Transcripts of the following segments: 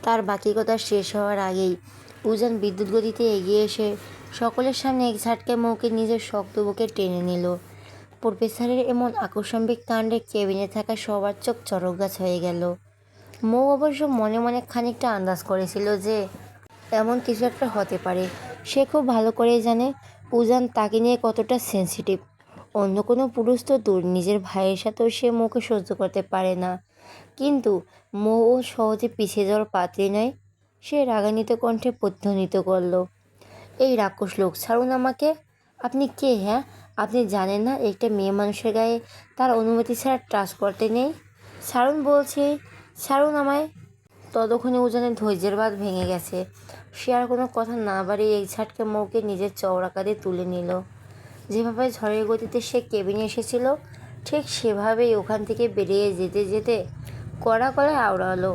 তার বাকি কথা শেষ হওয়ার আগেই উজান বিদ্যুৎ গতিতে এগিয়ে এসে সকলের সামনে এক ঝাটকে মৌকে নিজের শক্ত বুকে টেনে নিল। প্রফেসরের এমন আকস্মিক কাণ্ডে কেবিনে থাকা সবার চোখ চড়কগাছ হয়ে গেল। মৌ অবশ্য মনে মনে খানিকটা আন্দাজ করেছিল যে এমন কিছু একটা হতে পারে। সে খুব ভালো করেই জানে উজান তাকে নিয়ে কতটা সেন্সিটিভ। অন্য কোনো পুরুষ তো দূর, নিজের ভাইয়ের সাথেও সে মৌকে সহ্য করতে পারে না। কিন্তু মৌ সহজে পিছিয়ে যাওয়ার পাত্রী নয়। সে রাগান্বিত কণ্ঠে প্রতিধ্বনিত করল, এই রাক্ষস লোক, ছাড়ুন আমাকে। আপনি কে? হ্যাঁ, আপনি জানেন না একটা মেয়ে মানুষের গায়ে তার অনুমতি ছাড়া টাচ করতে নেই? ছাড়ুন বলছি, ছাড়ুন আমায়। ততক্ষণে উজানের ধৈর্যের বাঁধ ভেঙে গেছে। সে আর কোনো কথা না বাড়িয়ে এক ঝাটকে মৌকে নিজের চওড়া কাঁধে তুলে নিল। যেভাবে ঝড়ের গতিতে সে কেবিনে এসেছিল ঠিক সেভাবেই ওখান থেকে বেরিয়ে যেতে যেতে কড়া গলায় আওড়ালো,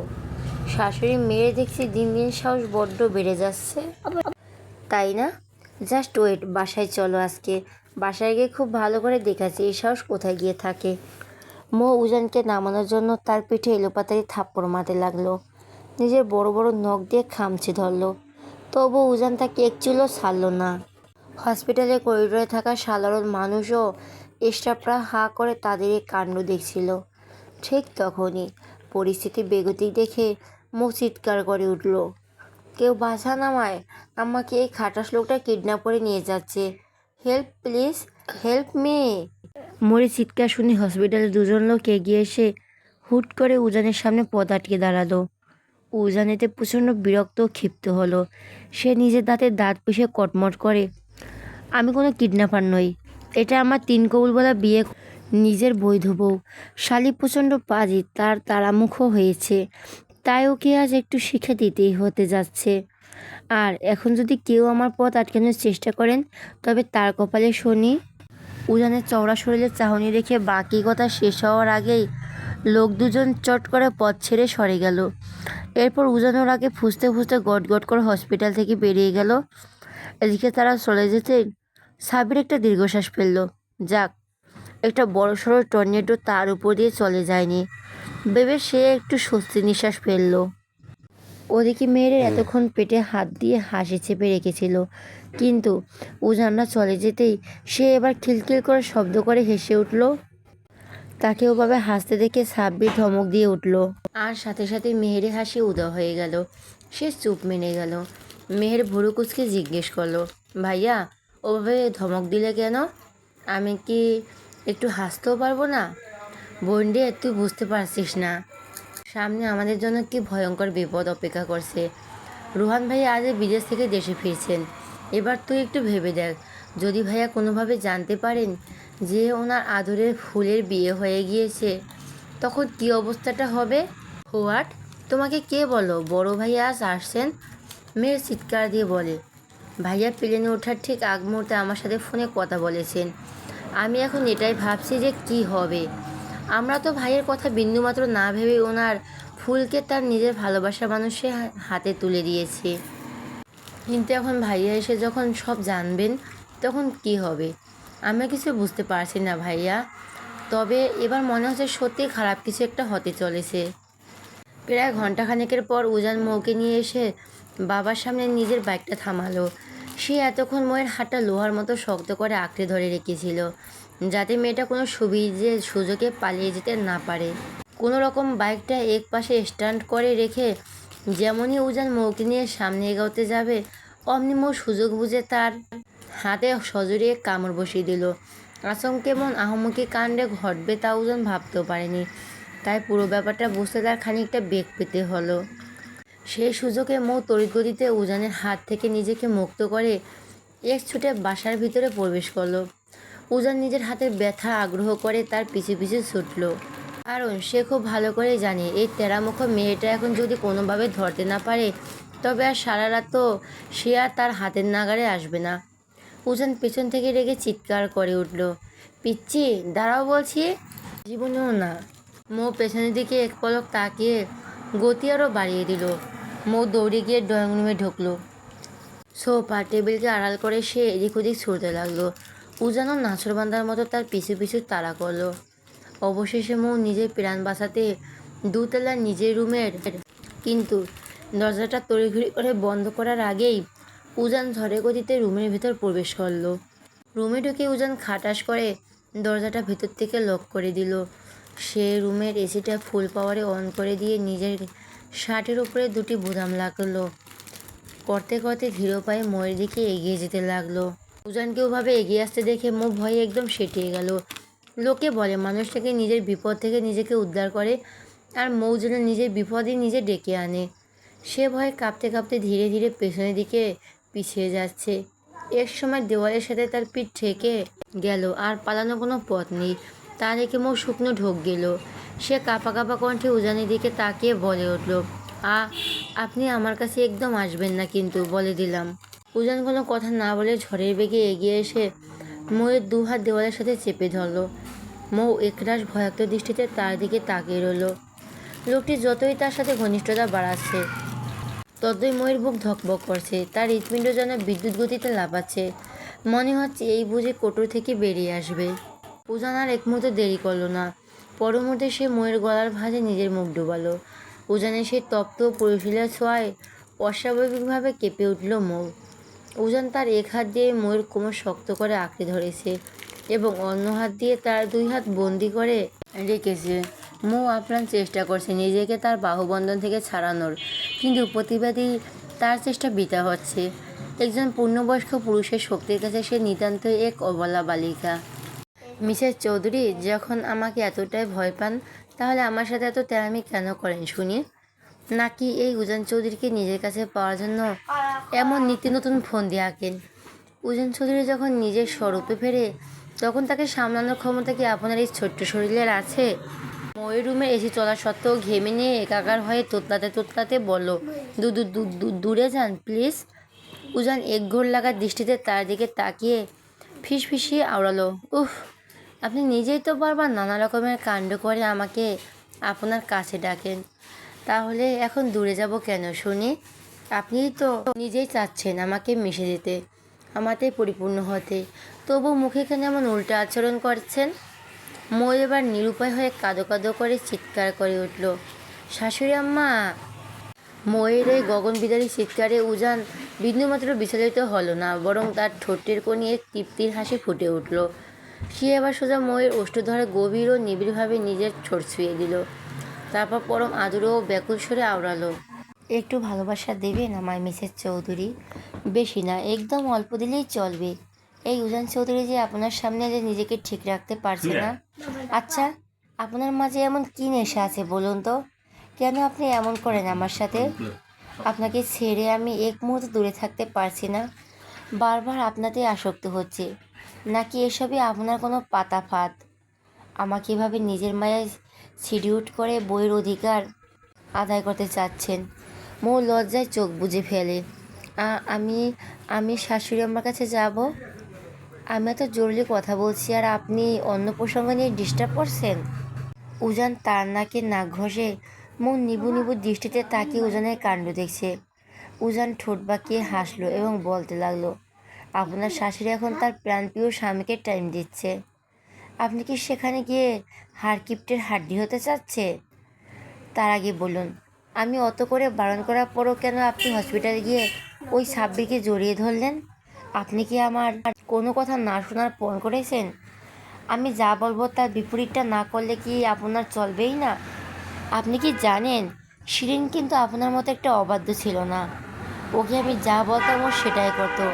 শাশুড়ি মেয়ের দেখছি দিন দিন সাহস বড্ড বেড়ে যাচ্ছে, তাই না? জাস্ট ওয়েট, বাসায় চলো আজকে। বাসায় গিয়ে খুব ভালো করে দেখাচ্ছি এই সাহস কোথায় গিয়ে থাকে। মৌ উজানকে নামানোর জন্য তার পিঠে এলোপাতাড়ি থাপ্পড় মারতে লাগলো। নিজের বড় বড় নখ দিয়ে খামচে ধরল। তবু উজান তাকে এক চুলও ছাড়ল না। হসপিটালের করিডোরে থাকা সাধারণ মানুষও স্টাফরা হাঁ করে তাদের এই কাণ্ড দেখছিল। ঠিক তখনই পরিস্থিতি বেগতিক দেখে মুখ চিৎকার করে উঠল, কেউ বাঁচান আমায়, আমাকে এই খাটাস লোকটা কিডন্যাপ করে নিয়ে যাচ্ছে, হেল্প প্লিজ, হেল্প মি। মরে চিৎকার শুনে হসপিটালে দুজন লোক এগিয়ে এসে হুট করে উজানের সামনে পথ আটকে দাঁড়ালো। উজান এতে প্রচণ্ড বিরক্ত ও ক্ষিপ্ত হলো। সে নিজের দাঁত পিষে কটমট করে, আমি কোনো কিডন্যাপার নই, এটা আমার তিন কবুল বলা বিয়ে নিজের বৈধ বউ। শালি প্রচণ্ড পাজি, তার তাড়ামুখো হয়েছে, তাই ওকে আজ একটু শিক্ষা দিতেই হতে যাচ্ছে। আর এখন যদি কেউ আমার পথ আটকানোর চেষ্টা করেন তবে তার কপালে শনি। উজানের চওড়া শরীরের চাহনি রেখে বাকি কথা শেষ হওয়ার আগেই লোক দুজন চট করে পথ ছেড়ে সরে গেল। এরপর উজান ওর আগে ফুঁসতে ফুঁসতে গট করে হসপিটাল থেকে বেরিয়ে গেল। এদিকে তারা চলে যেতে সাবির একটা দীর্ঘশ্বাস ফেলল। যাক, একটা বড়সড় টর্নেডো তার উপর দিয়ে চলে যায়নি ভেবে সে একটু স্বস্তি নিঃশ্বাস ফেলল। ওদিকে মেয়ের এতক্ষণ পেটে হাত দিয়ে হাসি চেপে রেখেছিল, কিন্তু উজানরা চলে যেতেই সে এবার খিলখিল করে শব্দ করে হেসে উঠল। তাকে ওভাবে হাসতে দেখে সাব্বির ধমক দিয়ে উঠল, আর সাথে সাথে মেহেরের হাসি উদয় হয়ে গেল। সে চুপ মেনে গেল। মেহের ভুরু কুচকে জিজ্ঞেস করলো, ভাইয়া ওভাবে ধমক দিলে কেন? আমি কি একটু হাসতেও পারবো না? বোন রে, তুই বুঝতে পারছিস না সামনে আমাদের জন্য কি ভয়ঙ্কর বিপদ অপেক্ষা করছে। রুহান ভাইয়া আজ বিদেশ থেকে দেশে ফিরছেন। এবার তুই একটু ভেবে দেখ, যদি ভাইয়া কোনোভাবে জানতে পারেন যে ওনার আদরের ফুলের বিয়ে হয়ে গিয়েছে, তখন কি অবস্থাটা হবে? হোয়াট? তোমাকে কে বলো বড় ভাইয়া আজ আসছেন? মেয়ের চিৎকার দিয়ে বলে, ভাইয়া প্লেনে ওঠার ঠিক আগ মুহূর্তে আমার সাথে ফোনে কথা বলেছেন। আমি এখন এটাই ভাবছি যে কি হবে। আমরা তো ভাইয়ের কথা বিন্দুমাত্র না ভেবে ওনার ফুলকে তার নিজের ভালোবাসার মানুষের হাতে তুলে দিয়েছি। কিন্তু এখন ভাইয়া এসে যখন সব জানবেন তখন কি হবে? আমি কিছু বুঝতে পারছি না ভাইয়া। তবে এবার মনে হচ্ছে সত্যি খারাপ কিছু একটা হতে চলেছে। প্রায় ঘন্টাখানেকের পর উজান মৌকে নিয়ে এসে বাবার সামনে নিজের বাইকটা থামালো। সে এতক্ষণ ময়ের হাতটা লোহার মতো শক্ত করে আঁকড়ে ধরে রেখেছিল, যাতে মেয়েটা কোনো সুযোগে পালিয়ে যেতে না পারে। কোনো রকম বাইকটা এক পাশে স্ট্যান্ড করে রেখে যেমনই উজান মৌকে নিয়ে সামনে এগোতে যাবে, অমনি মৌ সুযোগ বুঝে তার হাতে সজোরে কামড় বসিয়ে দিল। আচমকে এমন আহমকি কাণ্ডে ঘটবে তা উজান ভাবতেও পারেনি, তাই পুরো ব্যাপারটা বুঝতে তার খানিকটা বেগ পেতে হলো। সেই সুযোগে মৌ তড়িৎগতিতে উজানের হাত থেকে নিজেকে মুক্ত করে এক ছুটে বাসার ভিতরে প্রবেশ করলো। উজান নিজের হাতের ব্যথা আগ্রহ করে তার পিছু পিছু ছুটল, কারণ সে খুব ভালো করে জানে এই তেরামুখ মেয়েটা এখন যদি কোনোভাবে ধরতে না পারে তবে আর সারা রাত তো সে আর তার হাতের নাগারে আসবে না। উজান পেছন থেকে রেগে চিৎকার করে উঠল, পিচ্ছি দাঁড়াও বলছি। জীবনেও না। মৌ পেছনের দিকে এক পলক তাকিয়ে গতি আরও বাড়িয়ে দিল। মৌ দৌড়ে গিয়ে ড্রয়িং রুমে ঢুকলো। সোফা টেবিলকে আড়াল করে সে এদিক ওদিক ছুটতে লাগলো। উজানও নাছোড়বান্দার মতো তার পিছু পিছু তাড়া করলো। অবশেষে মৌ নিজের প্রাণ বাঁচাতে দুতলা নিজের রুমের কিন্তু দরজাটা তড়িঘড়ি করে বন্ধ করার আগেই উজান ঝড়ে গতিতে রুমের ভেতর প্রবেশ করলো। রুমে ঢুকে উজান খাটাস করে দরজাটা ভেতর থেকে লক করে দিল। সে রুমের এসিটা ফুল পাওয়ারে অন করে দিয়ে নিজের শার্টের উপরে দুটি বোতাম লাগলো। করতে করতে ধীর পায়ে ময়ের দিকে এগিয়ে যেতে লাগলো। উজানকে ওভাবে এগিয়ে আসতে দেখে মো ভয়ে একদম সেটিয়ে গেল। লোকে বলে মানুষটাকে নিজের বিপদ থেকে নিজেকে উদ্ধার করে, আর মৌ যেন নিজের বিপদই নিজে ডেকে আনে। সে ভয়ে কাঁপতে কাঁপতে ধীরে ধীরে পেছনের দিকে পিছিয়ে যাচ্ছে। এক সময় দেওয়ালের সাথে তার পিঠ ঠেকে গেল, আর পালানোর কোনো পথ নেই। তা দেখে মৌ শুকনো ঢোক গেল। সে কাঁপা কাঁপা কণ্ঠে উজানের দিকে তাকিয়ে বলে উঠল, আপনি আমার কাছে একদম আসবেন না কিন্তু, বলে দিলাম। উজান কোনো কথা না বলে ঝড়ের বেগে এগিয়ে এসে মৌয়ের দুহাত দেওয়ালের সাথে চেপে ধরল। মৌ একরাশ ভয়াক্ত দৃষ্টিতে তার দিকে তাকিয়ে রইল। লোকটি যতই তার সাথে ঘনিষ্ঠতা বাড়াচ্ছে, ততই ময়ের বুক ধকবক করছে। তার হৃৎপিণ্ড যেন বিদ্যুৎ গতিতে লাফাচ্ছে। মনে হচ্ছে এই বুঝে কোটর থেকে বেরিয়ে আসবে। উজান আর এক মুহূর্ত দেরি করলো না। পরমুহূর্তে সে ময়ের গলার ভাঁজে নিজের মুখ ডুবালো। উজানের সেই তপ্ত পরিশীলা ছোঁয়ায় অস্বাভাবিকভাবে কেঁপে উঠল মৌ। উজান তার এক হাত দিয়ে ময়ের কোমর শক্ত করে আঁকড়ে ধরেছে এবং অন্য হাত দিয়ে তার দুই হাত বন্দি করে রেখেছে। মৌ আপ্রাণ চেষ্টা করছে নিজেকে তার বাহুবন্ধন থেকে ছাড়ানোর, কিন্তু প্রতিবাদী তার চেষ্টা বৃথা হচ্ছে। একজন পূর্ণবয়স্ক পুরুষের শক্তির কাছে সে নিতান্তই এক অবলা বালিকা। মিসেস চৌধুরী, যখন আমাকে এতটাই ভয় পান, তাহলে আমার সাথে এত তেরামি কেন করেন শুনি? নাকি এই উজান চৌধুরীকে নিজের কাছে পাওয়ার জন্য এমন নীতি নতুন ফোন দিয়ে আঁকেন? উজান চৌধুরী যখন নিজের স্বরূপে ফেরে, তখন তাকে সামলানোর ক্ষমতা কি আপনার এই ছোট্ট শরীরের আছে? ময়ের রুমের এসি চলা সত্ত্বেও ঘেমে নিয়ে একাকার হয়ে তোতলাতে তোতলাতে বলল, দূরে যান প্লিজ। উজান একঘোর লাগা দৃষ্টিতে তার দিকে তাকিয়ে ফিসফিসিয়ে আওড়ালো, উফ, আপনি নিজেই তো বারবার নানা রকমের কাণ্ড করে আমাকে আপনার কাছে ডাকেন, তাহলে এখন দূরে যাব কেন শুনি? আপনিই তো নিজেই চাচ্ছেন আমাকে মিশে যেতে, আমাতে পরিপূর্ণ হতে, তবু মুখে কেন এমন উল্টা আচরণ করছেন? মই এবার নিরুপায় হয়ে কাঁদো কাঁদো করে চিৎকার করে উঠল, শাশুড়ি আম্মা। ময়ের এই গগনবিদারী চিৎকারে উজান বিন্দুমাত্র বিচলিত হলো না, বরং তার ঠোঁটের কোণে এক তৃপ্তির হাসি ফুটে উঠল। সে এবার সোজা ময়ের ওষ্ঠ ধরে গভীর ও নিবিড়ভাবে নিজের ঠোঁট ছুঁয়ে দিল। তারপর পরম আদর ও ব্যাকুল স্বরে আওড়ালো, একটু ভালোবাসা দেবেন আমায় মিসেস চৌধুরী? বেশি না, একদম অল্প দিলেই চলবে। এই উজান চৌধুরী যে আপনার সামনে যে নিজেকে ঠিক রাখতে পারছে না। আচ্ছা, আপনার মাঝে এমন কী নেশা আছে বলুন তো? কেন আপনি এমন করেন আমার সাথে? আপনাকে ছেড়ে আমি এক মুহূর্ত দূরে থাকতে পারছি না, বারবার আপনাতেই আসক্ত হচ্ছে। নাকি এসবই আপনার কোনো পাতা ফাঁদ? আমাকে এভাবে নিজের মায়ায় সিডিউট করে বইয়ের অধিকার আদায় করতে চাচ্ছেন? মৌ লজ্জায় চোখ বুজে ফেলে। আমি আমি শাশুড়ি আমার কাছে যাব? আমি এত জরুরি কথা বলছি আর আপনি অন্য প্রসঙ্গ নিয়ে ডিস্টার্ব করছেন। উজান তার নাকে নাক ঘষে মৌ নিবু নিবু দৃষ্টিতে তাকিয়ে উজানের কাণ্ড দেখছে। উজান ঠোঁট বাঁকিয়ে হাসলো এবং বলতে লাগলো, আপনার শাশুড়ি এখন তার প্রাণপ্রিয় স্বামীকে টাইম দিচ্ছে। আপনি কি সেখানে গিয়ে হাড়কিপ্টের হাড্ডি হতে চাচ্ছে? তার আগে বলুন, আমি অত করে বারণ করার পরও কেন আপনি হসপিটালে গিয়ে ওই সাব্বিরকে জড়িয়ে ধরলেন? আপনি কি আমার কোনো কথা না শোনার পণ করেছেন? আমি যা বলবো তার বিপরীতটা না করলে কি আপনার চলবেই না? আপনি কি জানেন, শিরিন কিন্তু আপনার মতো একটা অবাধ্য ছিল না। ওকে আমি যা বলতাম ও সেটাই করতো,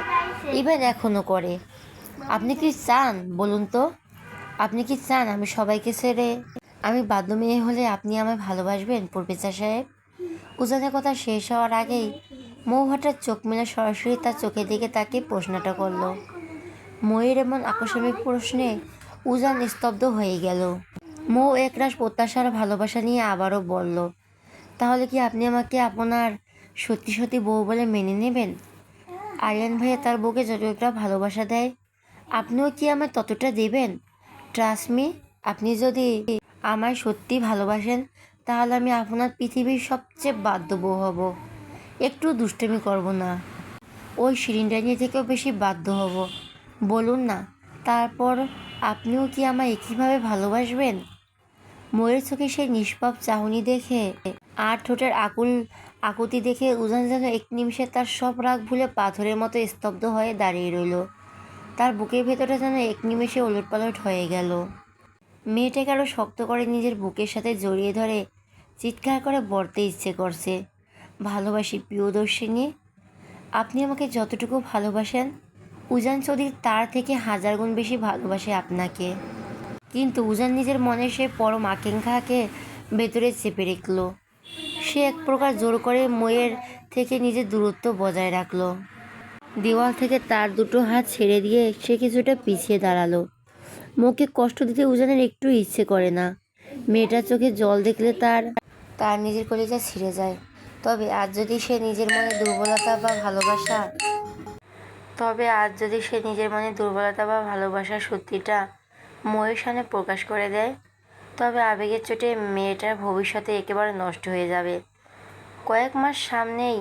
ইভেন এখনও করে। আপনি কি চান বলুন তো? আপনি কি চান আমি সবাইকে ছেড়ে আমি বাধ্য মেয়ে হলে আপনি আমায় ভালোবাসবেন প্রফেসর সাহেব? উজানের কথা শেষ হওয়ার আগেই মৌ হঠাৎ চোখ মেলে সরাসরি তার চোখের দিকে তাকিয়ে প্রশ্নটা করল। ময়ের এমন আকস্মিক প্রশ্নে উজান স্তব্ধ হয়ে গেল। মৌ একরাশ প্রত্যাশার ভালোবাসা নিয়ে আবারও বলল, তাহলে কি আপনি আমাকে আপনার সত্যি সত্যি বউ বলে মেনে নেবেন? আরিয়ান ভাইয়া তার বউকে যতটা ভালোবাসা দেয়, আপনিও কি আমায় ততটা দেবেন? ট্রাস্ট মি, আপনি যদি আমায় সত্যি ভালোবাসেন, তাহলে আমি আপনার পৃথিবীর সবচেয়ে বাধ্য বউ হব। একটু দুষ্টুমি করব না, ওই শিরিন ডাইনি থেকেও বেশি বাধ্য হব। বলুন না, তারপর আপনিও কি আমায় একইভাবে ভালোবাসবেন? ময়ের চোখে সেই নিষ্পাপ চাহনি দেখে আর ঠোঁটের আকুল আকুতি দেখে উজান যেন এক নিমিষে তার সব রাগ ভুলে পাথরের মতো স্তব্ধ হয়ে দাঁড়িয়ে রইল। তার বুকের ভেতরটা যেন এক নিমিষে ওলটপালট হয়ে গেল। মেয়েটাকে আরও শক্ত করে নিজের বুকের সাথে জড়িয়ে ধরে চিৎকার করে বলতে ইচ্ছে করছে, ভালোবাসি প্রিয়দর্শিনী, আপনি আমাকে যতটুকু ভালোবাসেন উজান চৌধুরী তার থেকে 1000 গুণ বেশি ভালোবাসে আপনাকে। কিন্তু উজান নিজের মনে সে পরম আকাঙ্ক্ষাকে ভেতরে চেপে রাখল। সে এক প্রকার জোর করে ময়ের থেকে নিজের দূরত্ব বজায় রাখল। দেওয়াল থেকে তার দুটো হাত ছেড়ে দিয়ে সে কিছুটা পিছিয়ে দাঁড়ালো। মুখে কষ্ট দিতে উজানের একটু ইচ্ছে করে না। মেয়েটার চোখে জল দেখলে তার তার নিজের কলিজা ছিঁড়ে যায়। তবে আজ যদি সে নিজের মনে দুর্বলতা বা ভালোবাসার সত্যিটা ময়ের সামনে প্রকাশ করে দেয়, তবে আবেগের চোটে মেয়েটার ভবিষ্যতে একেবারে নষ্ট হয়ে যাবে। কয়েক মাস সামনেই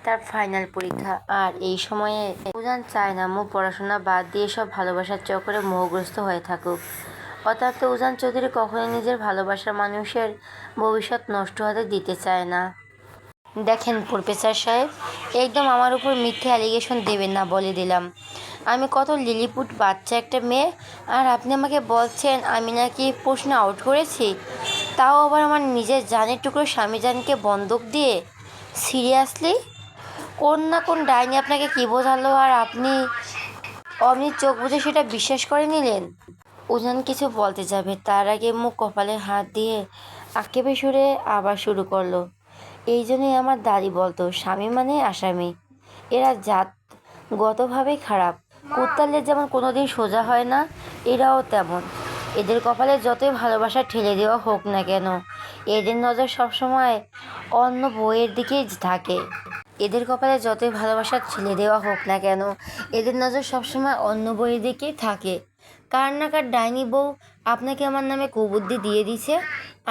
তার ফাইনাল পরীক্ষা, আর এই সময়ে উজান চায় না মো পড়াশোনা বাদ দিয়ে সব ভালোবাসার চক্করে মোহগ্রস্ত হয়ে থাকুক। অর্থাৎ উজান চৌধুরী কখনোই নিজের ভালোবাসার মানুষের ভবিষ্যৎ নষ্ট হতে দিতে চায় না। দেখেন প্রফেসর সাহেব, একদম আমার উপর মিথ্যে অ্যালিগেশন দেবেন না বলে দিলাম। আমি কত লিলিপুট বাচ্চা একটা মেয়ে, আর আপনি আমাকে বলছেন আমি নাকি প্রশ্ন আউট করেছি, তাও আবার আমার নিজের জানের টুকরো স্বামীজানকে বন্দুক দিয়ে। সিরিয়াসলি? কোন না কোন ডাইনি আপনাকে কী বোঝালো আর আপনি অমনি চোখ বুজে সেটা বিশ্বাস করে নিলেন? উজান কিছু বলতে যাবে তার আগে মুখ কপালে হাত দিয়ে আক্ষেপে সুরে আবার শুরু করলো, এই জন্যই আমার দাদি বলতো স্বামী মানে আসামি। এরা জাতগতভাবেই খারাপ। কুত্তালের যেমন কোনোদিন সোজা হয় না, এরাও তেমন। এদের কপালে যতই ভালোবাসা ঠেলে দেওয়া হোক না কেন, এদের নজর সবসময় অন্য বইয়ের দিকেই থাকে। এদের কপালে যতই ভালোবাসা ঠেলে দেওয়া হোক না কেন, এদের নজর সবসময় অন্য বইয়ের দিকেই থাকে। কার না কার ডাইনি বউ আপনাকে আমার নামে কুবুদ্ধি দিয়ে দিছে,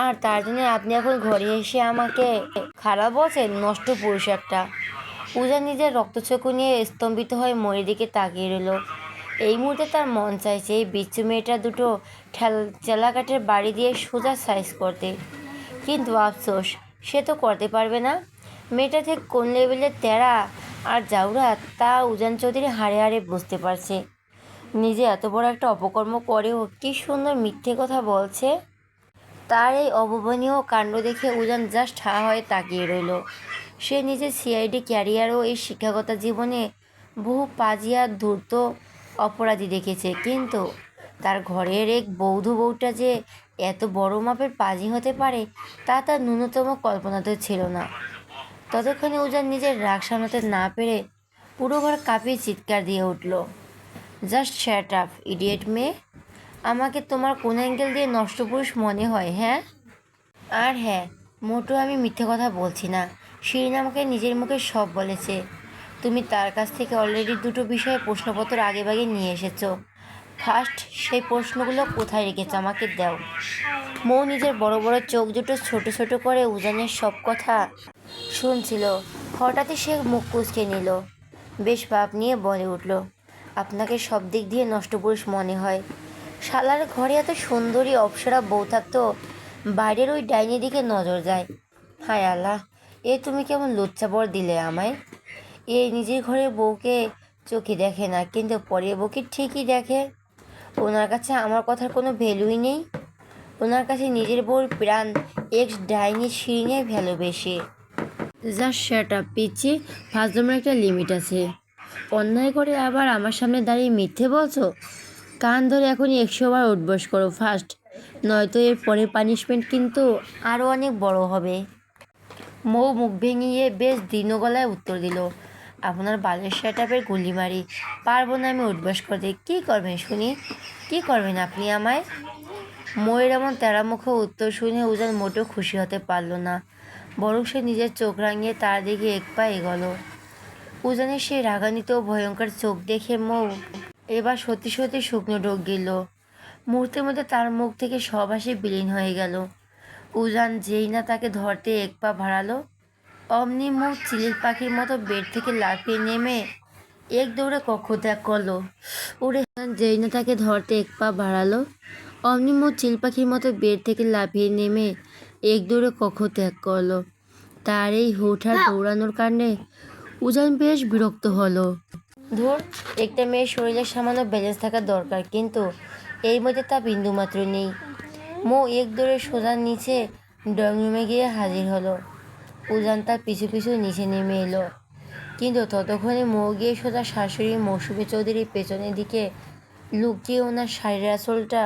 আর তার জন্য আপনি এখন ঘরে এসে আমাকে খারাপ বলছেন? নষ্ট পুরুষ একটা। পূজা নিজের রক্তচক্ষু নিয়ে স্তম্ভিত হয়ে ময়ের দিকে তাকিয়ে রইল। এই মুহূর্তে তার মন চাইছে এই বিচ্ছু মেয়েটা দুটো চেলাকাঠের বাড়ি দিয়ে সোজা সাইজ করতে, কিন্তু আফসোস সে তো করতে পারবে না। মেয়েটা ঠিক কোন লেভেলের তেরা আর জাউরা তা উজান চৌধুরী হাড়ে হাড়ে বুঝতে পারছে। নিজে এত বড় একটা অপকর্ম করেও কী সুন্দর মিথ্যে কথা বলছে। তার এই অভাবনীয় কাণ্ড দেখে উজান জাস্ট হা হয়ে তাকিয়ে রইল। সে নিজের সিআইডি ক্যারিয়ার ও এই শিক্ষাগত জীবনে বহু পাজিয়া ধূর্ত অপরাধী দেখেছে, কিন্তু তার ঘরের এক বৌটা যে এত বড় মাপের পাজি হতে পারে তা তার ন্যূনতম কল্পনাতেও ছিল না। ততক্ষণে উজান নিজের রাগ সামলাতে না পেরে পুরো ঘর কাঁপিয়ে চিৎকার দিয়ে উঠল, জাস্ট শ্যাট আপ ইডিয়েট মেয়ে! আমাকে তোমার কোন অ্যাঙ্গেল দিয়ে নষ্ট পুরুষ মনে হয়? হ্যাঁ, আর হ্যাঁ, মোটেও আমি মিথ্যে কথা বলছি না। শিরিন আমাকে নিজের মুখে সব বলেছে। তুমি তার কাছ থেকে অলরেডি দুটো বিষয়ে প্রশ্নপত্র আগেভাগে নিয়ে এসেছো। ফার্স্ট, সেই প্রশ্নগুলো কোথায় রেখেছো আমাকে দাও। মৌ নিজের বড় বড় চোখ দুটো ছোট ছোট করে উজানের সব কথা শুনছিল। হঠাৎই সে মুখ কুঁচকে নিল, বেশ ভাব নিয়ে বলে উঠল, আপনাকে সব দিক দিয়ে নষ্ট পুরুষ মনে হয়। শালার ঘরে এত সুন্দরী অপ্সরা বউ থাকতো, বাইরের ওই ডাইনি দিকে নজর যায়। হায় আল্লাহ, এ তুমি কেমন লুচ্চাবর দিলে আমায়। এ নিজের ঘরের বউকে চোখে দেখে না, কিন্তু পরের বউকে ঠিকই দেখে। ওনার কাছে আমার কথার কোনো ভ্যালুই নেই। ওনার কাছে নিজের বউর প্রাণ এক্স ডাইনি শিরিনে ভ্যালু বেশি। জাস্ট শ্যাট আপ পিচ্ছি, ফাজলামের একটা লিমিট আছে। অন্যায় করে আবার আমার সামনে দাঁড়িয়ে মিথ্যে বলছো? কান ধরে এখনই 100 বার উঠবস করো ফার্স্ট, নয়তো এর পরের পানিশমেন্ট কিন্তু আরও অনেক বড় হবে। মৌ মুখ ভেঙিয়ে বেশ দীন গলায় উত্তর দিল, আপনার বালের শ্যাট আপের গুলি মারি, পারবো না আমি উঠবস করতে। কী করবেন শুনি, কী করবেন আপনি আমায়? ময়ের এমন তেরামুখ উত্তর শুনে উজান মোটেও খুশি হতে পারল না, বরং সে নিজের চোখ রাঙিয়ে তার দিকে এক পা এগোলো। উজানের সেই রাগান্বিত ও ভয়ঙ্কর চোখ দেখে মৌ এবার সত্যি সত্যি শুকনো ঢোক গেল। মুহূর্তের মধ্যে তার মুখ থেকে সব হাসি বিলীন হয়ে গেল। উজান যেই না তাকে ধরতে এক পা বাড়ালো, অমনি মুখ চিলের পাখির মতো বেড থেকে লাফিয়ে নেমে এক দৌড়ে কক্ষ ত্যাগ করলো। যেই না তাকে ধরতে এক পা বাড়ালো, অমনি মুখ চিল পাখির মতো বেড থেকে লাফিয়ে নেমে এক দৌড়ে কক্ষ ত্যাগ করলো। তার এই হুটহাট দৌড়ানোর কারণে উজান বেশ বিরক্ত হলো। ধুর, একটা মেয়ের শরীরে সামান্য ব্যালেন্স থাকা দরকার, কিন্তু এর মধ্যে তা বিন্দুমাত্র নেই। মৌ এক দৌড়ে সোজা নিচে ড্রয়িং রুমে গিয়ে হাজির হলো। উজান তার পিছু পিছু নিচে নেমে এলো, কিন্তু ততক্ষণে মৌ গিয়ে সোজা শাশুড়ি মৌসুমী চৌধুরীর পেছনের দিকে লুকিয়ে ওনার শাড়ির আঁচলটা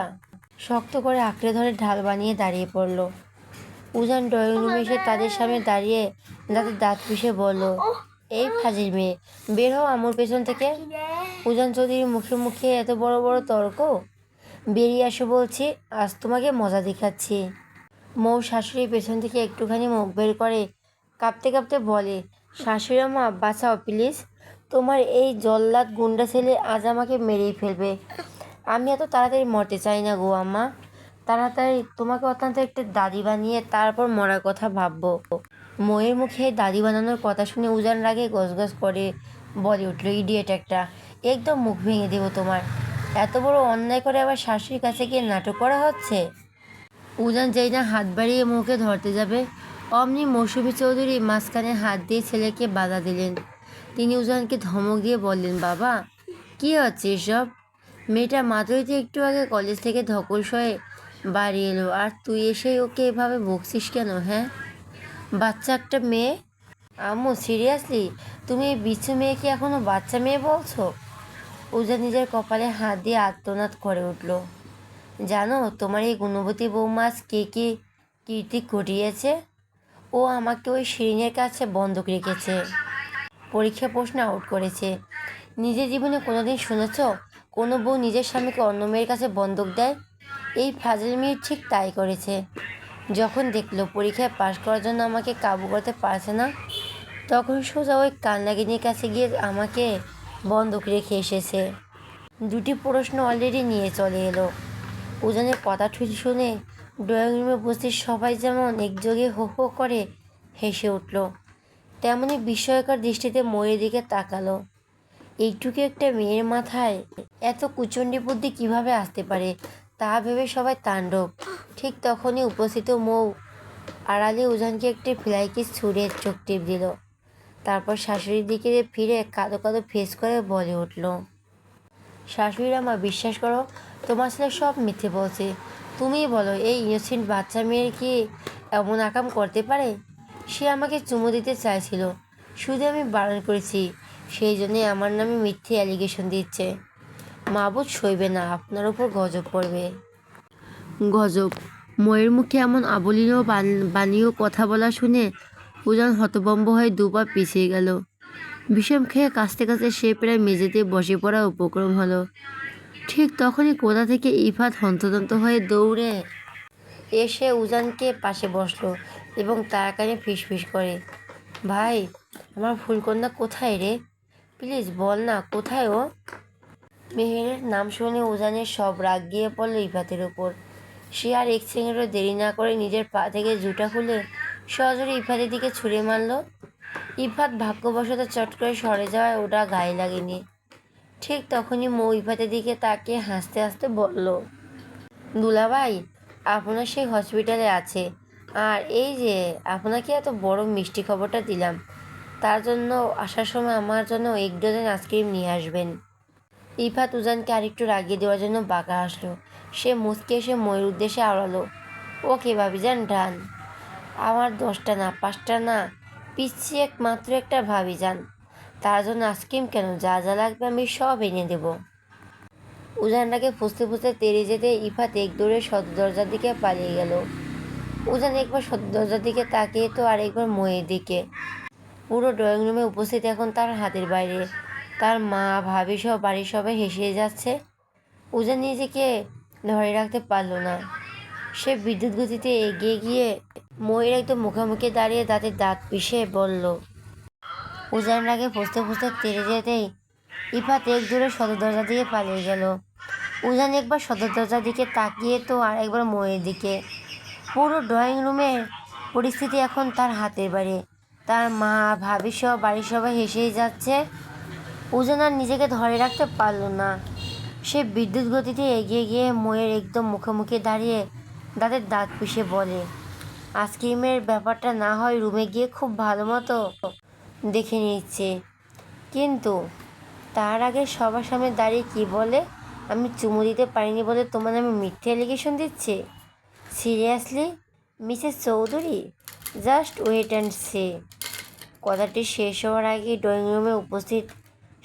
শক্ত করে আঁকড়ে ধরে ঢাল বানিয়ে দাঁড়িয়ে পড়ল। উজান ড্রয়িং রুমে এসে তাদের সামনে দাঁড়িয়ে দাঁতে দাঁত পিষে বলল, এই ফাজিল মেয়ে, বের হও আমার পেছন থেকে। উজান চৌধুরীর মুখে মুখে এত বড় বড় তর্ক! বেরিয়ে আসো বলছি, আজ তোমাকে মজা দেখাচ্ছি। মৌ শাশুড়ির পেছন থেকে একটুখানি মুখ বের করে কাঁপতে কাঁপতে বলে, শাশুড়ি মা বাঁচাও প্লিজ, তোমার এই জল্লাদ গুন্ডা ছেলে আজ আমাকে মেরেই ফেলবে। আমি এত তাড়াতাড়ি মরতে চাই না গো আম্মা, তাড়াতাড়ি তোমাকে অত্যন্ত একটা দাদি বানিয়ে তারপর মরার কথা ভাববো। ময়ের মুখে দাদি বানানোর কথা শুনে উজান রাগে গজগজ করে বলে উঠল, ইডিয়েট একটা, একদম মুখ ভেঙে দেবো তোমার। এত বড় অন্যায় করে আবার শাশুড়ির কাছে গিয়ে নাটক করা হচ্ছে। উজান যেই না হাত বাড়িয়ে মুখে ধরতে যাবে, অমনি মৌসুমী চৌধুরী মাঝখানে হাত দিয়ে ছেলেকে বাধা দিলেন। তিনি উজানকে ধমক দিয়ে বললেন, বাবা কী হচ্ছে এসব? মেয়েটা মাত্রই তো একটু আগে কলেজ থেকে ধকল সয়ে বাড়ি এলো, আর তুই এসেই ওকে এভাবে বকছিস কেন? হ্যাঁ, বাচ্চা একটা মেয়ে। আম্মু সিরিয়াসলি তুমি এই বিচ্ছু মেয়েকে এখনও বাচ্চা মেয়ে বলছো? উজান নিজের কপালে হাত দিয়ে আর্তনাদ করে উঠল। জানো তোমার এই গুণবতী বৌমা কে কে কীর্তি ঘটিয়েছে? ও আমাকে ওই শিরিনের কাছে বন্ধক রেখেছে, পরীক্ষা প্রশ্ন আউট করেছে। নিজের জীবনে কোনোদিন শুনেছ কোনো বউ নিজের স্বামীকে অন্য মেয়ের কাছে বন্ধক দেয়? এই ফাজিল মেয়ে ঠিক তাই করেছে। যখন দেখলো পরীক্ষায় পাশ করার জন্য আমাকে কাবু করতে পারছে না, তখন সোজা ওই কান্নাগিনীর কাছে গিয়ে আমাকে বন্ধক রেখে এসেছে। দুটি প্রশ্ন অলরেডি নিয়ে চলে এলো। উজানের কথা শুনে ড্রয়িং রুমে উপস্থিত সবাই যেমন একযোগে হো হো করে হেসে উঠল, তেমনি বিস্ময়কর দৃষ্টিতে ময়ের দিকে তাকালো। এইটুকু একটা মেয়ের মাথায় এত কুচণ্ডী বুদ্ধি কীভাবে আসতে পারে তা ভেবে সবাই তাণ্ডব। ঠিক তখনই উপস্থিত মৌ আড়ালে উজানকে একটি ফ্লাই কিস ছুঁড়ে চোখ টিপ দিল। তারপর শাশুড়ির দিকে ফিরে কাঁদো কাঁদো ফেস করে বলে উঠল, শাশুড়িরা মা বিশ্বাস করো, তোমার ছেলে সব মিথ্যে বলছে। তুমিই বলো এই ইনোসেন্ট বাচ্চা মেয়ের কি এমন আকাম করতে পারে? সে আমাকে চুমু দিতে চাইছিল, শুধু আমি বারণ করেছি, সেই জন্যে আমার নামে মিথ্যে অ্যালিগেশন দিচ্ছে। মাবুদ সইবে না, আপনার উপর গজব পড়বে। গজব? ময়ের মুখে এমন আবলীয় বাণীয় কথা বলা শুনে উজান হতভম্ব হয়ে দুপা পিছিয়ে গেল। বিষম খেয়ে কাঁচতে কাঁচতে সে প্রায় মেঝেতে বসে পড়া উপক্রম হলো। ঠিক তখনই কোথা থেকে ইফাত হন্তদন্ত হয়ে দৌড়ে এসে উজানকে পাশে বসলো এবং তার কানে ফিসফিস করে, ভাই আমার ফুলকন্যা কোথায় রে? প্লিজ বল না কোথায় ও? মেহেরের নাম শুনে উজানের সব রাগ গিয়ে পড়ল ইফাতের উপর। সে আর এক সেকেন্ডও দেরি না করে নিজের পা থেকে জুতা খুলে সজোরে ইফাতের দিকে ছুঁড়ে মারল। ইফাত ভাগ্যবশত চট করে সরে যাওয়ায় ওটা গায়ে লাগেনি। ঠিক তখনই মৌ ইফাতের দিকে তাকিয়ে হাসতে হাসতে বলল, দুলাভাই আপনার সেই হসপিটালে আছে, আর এই যে আপনাকে এত বড় মিষ্টি খবরটা দিলাম, তার জন্য আসার সময় আমার জন্য 1 ডজন আইসক্রিম নিয়ে আসবেন। ইফাত উজানকে আরেকটু রাগিয়ে দেওয়ার জন্য বাঁকা হাসলো। সে মুচকে এসে ময়ের উদ্দেশ্যে আওড়ালো, ওকে ভাবিজান ডান। আমার 10টা না 5টা না, পিচ্ছি মাত্র একটা ভাবিজান, তার জন্য আইসক্রিম কেন, যা যা লাগবে আমি সব এনে দেব। উজানটাকে ফুসতে ফুসতে তেড়ে যেতে ইফাত এক দৌড়ে সদর দরজার দিকে পালিয়ে গেল। উজান একবার সদর দরজার দিকে তাকিয়ে তো আরেকবার ময়ের দিকে। পুরো ড্রয়িং রুমে উপস্থিত এখন তার হাতের বাইরে। তার মা ভাবি সহ বাড়ির সবাই হেসে যাচ্ছে। উজান নিজেকে ধরে রাখতে পারল না। সে বিদ্যুৎ গতিতে এগিয়ে গিয়ে ময়ের একদম মুখোমুখি দাঁড়িয়ে দাঁতে দাঁত পিষে বলল, উজান রাগে ফুসতে ফুসতে তেড়ে যেতেই ইফাত এক দূরে সদর দরজার দিকে পালিয়ে গেল। উজান একবার সদর দরজার দিকে তাকিয়ে তো আর একবার ময়ের দিকে। পুরো ড্রয়িং রুমের পরিস্থিতি এখন তার হাতের বাইরে। তার মা ভাবি সহ বাড়ির সবাই হেসেই যাচ্ছে। উজান আর নিজেকে ধরে রাখতে পারল না। সে বিদ্যুৎ গতিতে এগিয়ে গিয়ে ময়ের একদম মুখোমুখি দাঁড়িয়ে দাঁতের দাঁত পিষে বলে, আইসক্রিমের ব্যাপারটা না হয় রুমে গিয়ে খুব ভালো মতো দেখে নিচ্ছে, কিন্তু তার আগে সবার সামনে দাঁড়িয়ে কি বলে, আমি চুমু দিতে পারিনি বলে তোমার নামে মিথ্যে অ্যালিগেশন দিচ্ছে? Seriously Mrs Chowdhury, just wait and see. কথাটি শেষ হওয়ার আগে ড্রয়িং রুমে উপস্থিত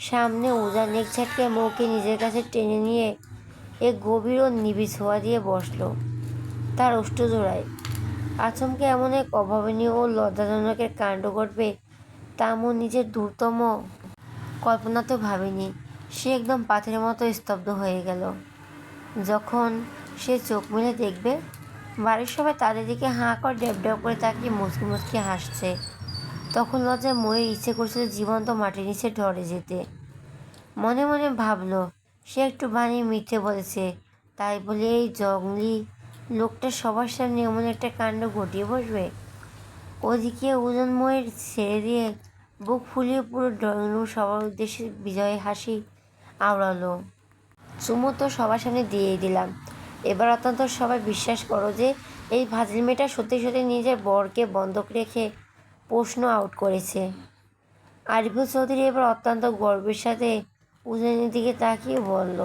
সামনে উজান এক ঝাটকে মৌকে নিজের কাছে টেনে নিয়ে এক গভীর ও নিবিড় ছোঁয়া দিয়ে বসলো তার ওষ্ঠজোড়ায়। আচমকে এমন এক অভাবনীয় ও লজ্জাজনকের কাণ্ড ঘটবে তা মন নিজের দূরতম কল্পনাতেও ভাবেনি। সে একদম পাথরের মতো স্তব্ধ হয়ে গেল। যখন সে চোখ মেলে দেখবে বাড়ির সবাই তাদের দিকে হাঁ করে ড্যাব ড্যাব করে তাকিয়ে মুচকি মুচকি হাসছে, তখন লজ্জায় ময়ের ইচ্ছে করছিল জীবন্ত মাটির নিচে ঢরে যেতে। মনে মনে ভাবলো সে একটু বানিয়ে মিথ্যে বলেছে, তাই বলে এই জঙ্গলি লোকটা সবার সামনে এমন একটা কাণ্ড ঘটিয়ে বসবে। ওদিকে উজান ময়ের ছেড়ে দিয়ে বুক ফুলিয়ে পুরো ড্রয়িং রুম সবার উদ্দেশ্যে বিজয়ের হাসি আওড়ালো। চুমু তো সবার সামনে দিয়েই দিলাম, এবার অত্যন্ত সবাই বিশ্বাস করো যে এই ফাজিল মেয়েটা সত্যি সত্যি নিজের বরকে বন্ধক রেখে প্রশ্ন আউট করেছে। আরিফুল চৌধুরী এবার অত্যন্ত গর্বের সাথে উজানের দিকে তাকিয়ে বলল,